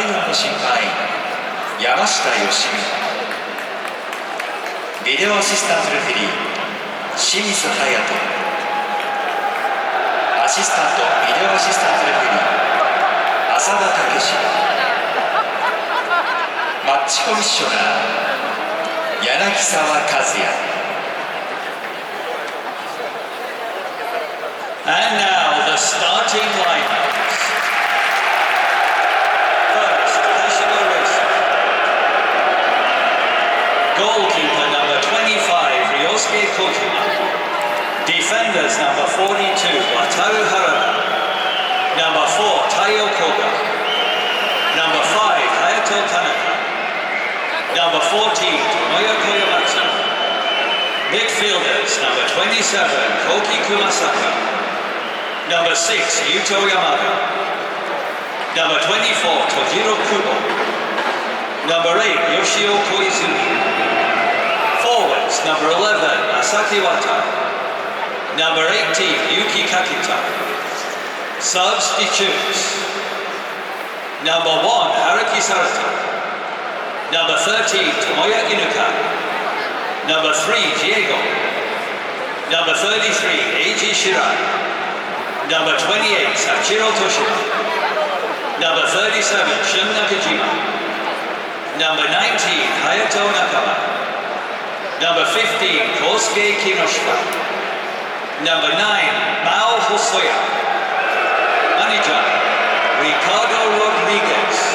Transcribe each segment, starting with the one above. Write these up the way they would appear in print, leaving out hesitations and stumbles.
第4の審判員山下良美、ビデオアシスタントレフェリー清水隼人、アシスタントビデオアシスタントレフェリー浅田武史、マッチコミッショナー柳沢和也。And now the starting lineups. First, KASHIWA Racing. Goalkeeper number 25, Ryosuke Kojima. Defenders number 42, Wataru Harada. Number 4, Taiyo Koga. Number 5, Hayato Tanaka. Number 14, Tomoya Koyamatsu. Midfielders number 27, Koki Kumasaka. Number 6, Yuto Yamada. Number 24, Tojiro Kubo. Number 8, Yoshio Koizumi. Forwards, number 11, Asaki Wata. Number 18, Yuki Kakita. Substitutes. Number 1, Haruki Sarata. Number 13, Tomoya Inuka. Number 3, Diego. Number 33, Eiji Shirai. Number 28, Sachiro Toshima. Number 37, Shun Nakajima. Number 19, Hayato Nakama. Number 15, Kosuke Kinoshita. Number 9, Mao Hosoya. Manager, Ricardo Rodriguez.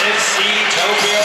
FC Tokyo